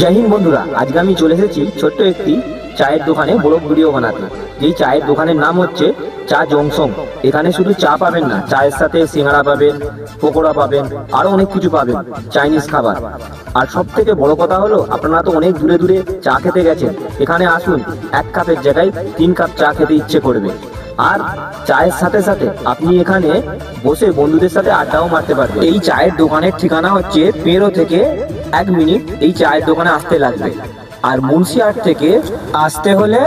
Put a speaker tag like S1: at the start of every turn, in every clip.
S1: জয় হিন্দ বন্ধুরা, আজকে আমি চলে এসেছি ছোট্ট একটি চায়ের দোকানে ব্লগ ভিডিও বানাতে। যেই চায়ের দোকানের নাম হচ্ছে চা জংশন। এখানে শুধু চা পাবেন না, চায়ের সাথে সিঙ্গাড়া পাবেন, পকোড়া পাবেন, আরো অনেক কিছু পাবেন, চাইনিজ খাবার। আর সব থেকে বড় কথা হলো, আপনারা তো অনেক দূরে দূরে চা খেতে গেছেন, এখানে আসুন, 1 কাপের জায়গায় 3 কাপ চা খেতে ইচ্ছে করবে। আর চায়ের সাথে সাথে আপনি এখানে বসে বন্ধুদের সাথে আড্ডাও মারতে পারবেন। এই চায়ের দোকানের ঠিকানা হচ্ছে পেরো থেকে 1 মিনিট এই চায়ের দোকানে আসতে লাগবে। আর মুন্সিহাট থেকে আসতে হলে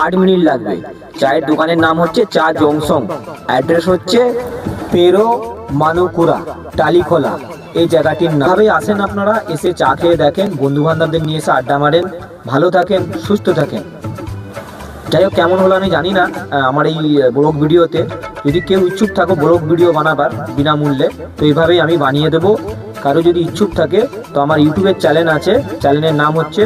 S1: 8 মিনিট লাগবে। চায়ের দোকানের নাম হচ্ছে চা জংশন। অ্যাড্রেস হচ্ছে পেরো মানুকুরা টালিখোলা। এই জায়গাটির নাম। আসেন আপনারা, এসে চা খেয়ে দেখেন, বন্ধু বান্ধবদের নিয়ে এসে আড্ডা মারেন, ভালো থাকেন, সুস্থ থাকেন। যাই হোক, কেমন হলো আমি জানি না আমার এই ব্লগ ভিডিওতে। যদি কেউ ইচ্ছুক থাকো ব্লগ ভিডিও বানাবার বিনামূল্যে, তো এইভাবেই আমি বানিয়ে দেবো। কারো যদি ইচ্ছুক থাকে তো আমার ইউটিউবের চ্যানেল আছে, চ্যানেলের নাম হচ্ছে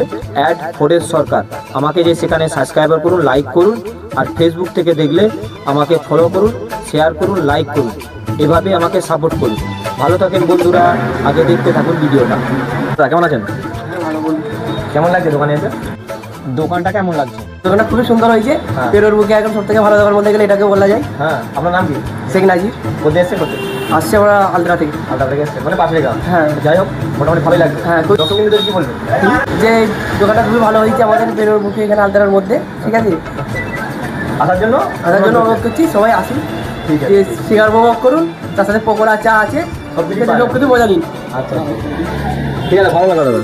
S1: ফোরেস সরকার। আমাকে যে সেখানে সাবস্ক্রাইবার করুন, লাইক করুন। আর ফেসবুক থেকে দেখলে আমাকে ফলো করুন, শেয়ার করুন, লাইক করুন। এভাবে আমাকে সাপোর্ট করুন। ভালো থাকেন বন্ধুরা, আগে দেখতে থাকুন ভিডিওটা। কেমন আছেন? কেমন লাগছে দোকানে এসে? দোকানটা কেমন লাগছে?
S2: দোকানটা খুবই সুন্দর হয়েছে। পেরোর বুকে এখন সব থেকে ভালো দোকান বলতে গেলে এটাকে বলা যায়।
S1: হ্যাঁ, আপনার নাম কি?
S2: শেখ নাজির।
S1: কোথায় এসছে?
S2: আসছে আমরা আলদা থেকে।
S1: আলদা থেকে এসছে, মানে পাশের গ্রাম।
S2: হ্যাঁ,
S1: যাই হোক, মোটামুটি ভালোই লাগছে।
S2: হ্যাঁ,
S1: দর্শক বিন্দুদের কি বলবেন?
S2: যে দোকানটা খুবই ভালো হয়েছে আমাদের পেরোর বুকে এখানে আলদার মধ্যে। ঠিক আছে,
S1: আসার জন্য
S2: অনুরোধ করছি, সবাই আসুন,
S1: ঠিক আছে।
S2: সিঙ্গার উপভোগ করুন, তার সাথে পকোড়া, চা আছে,
S1: সব কিছু
S2: সব কিছু মজা নিন।
S1: আচ্ছা, ঠিক আছে, ভালো লাগলো দাদা।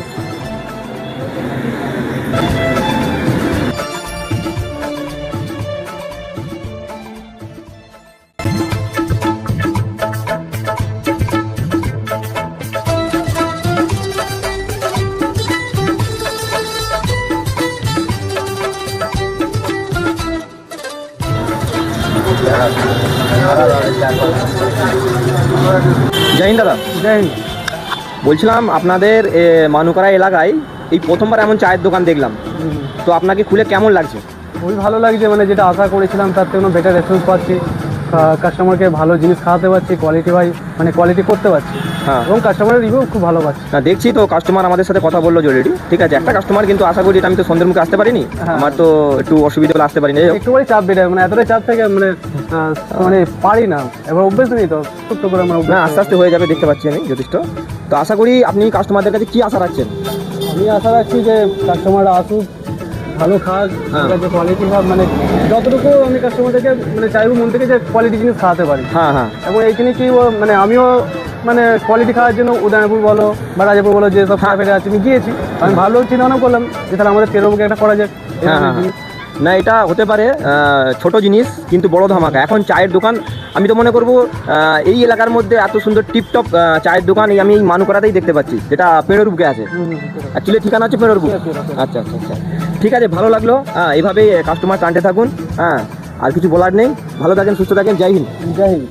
S1: জয় হিন্দ দাদা।
S2: জয় হিন্দ।
S1: বলছিলাম আপনাদের মানুকারা এলাকায় এই প্রথমবার এমন চায়ের দোকান দেখলাম, তো আপনাকে খুলে কেমন লাগছে?
S3: খুবই ভালো লাগছে, মানে যেটা আশা করেছিলাম তার থেকে বেটার রেসপন্স পাচ্ছি। কাস্টমারকে ভালো জিনিস খাওয়াতে পারছি, কোয়ালিটি করতে পারছি।
S1: হ্যাঁ,
S3: এবং কাস্টমারের রিভিউ খুব ভালো পাচ্ছি।
S1: না দেখছি তো, কাস্টমার আমাদের সাথে কথা বললো অলরেডি। ঠিক আছে, একটা কাস্টমার, কিন্তু আশা করি এটা আমি তো সন্ধ্যের মুখে আসতে পারিনি, আমার তো একটু অসুবিধা হলে আসতে পারিনি।
S3: একটুখানি চাপ বেড়ে, মানে এতটাই চাপ থেকে মানে পারি না, এবার অভ্যেস নেই তো, ছোট্ট করে আমার
S1: না, আস্তে আস্তে হয়ে যাবে, দেখতে পাচ্ছি আমি যথেষ্ট। তো আশা করি আপনি কাস্টমারদের কাছে কি আশা রাখছেন?
S3: আমি আশা রাখছি যে কাস্টমাররা আসুক, ভালো খাক, যে কোয়ালিটি বা মানে যতটুকু আমি কাস্টমারদেরকে মানে চাইবো মন থেকে যে কোয়ালিটি জিনিস খাওয়াতে পারি।
S1: হ্যাঁ হ্যাঁ,
S3: এবং এইখানে কি মানে আমিও মানে কোয়ালিটি খাওয়ার জন্য উদয়পুর বলো বা রাজাপুর বলো, যে সব ক্যাফেটে আছে আমি গিয়েছি, আমি ভালো চিন্তা ভাবনা করলাম যে তাহলে আমাদের পেরোবুকে একটা করা যায়।
S1: হ্যাঁ হ্যাঁ, না এটা হতে পারে ছোট জিনিস কিন্তু বড় ধামাকা। এখন চায়ের দোকান আমি তো মনে করবো এই এলাকার মধ্যে এত সুন্দর টিপটপ চায়ের দোকান আমি এই মানুকরাতেই দেখতে পাচ্ছি, যেটা পেরোর বুকে আছে। অ্যাকচুয়ালি ঠিকানা হচ্ছে পেরোর বুক। আচ্ছা আচ্ছা আচ্ছা, ঠিক আছে, ভালো লাগলো। এভাবেই কাস্টমার টানতে থাকুন। হ্যাঁ, আর কিছু বলার নেই। ভালো থাকেন, সুস্থ থাকেন। জয় হিন্দ।
S3: জয় হিন্দ।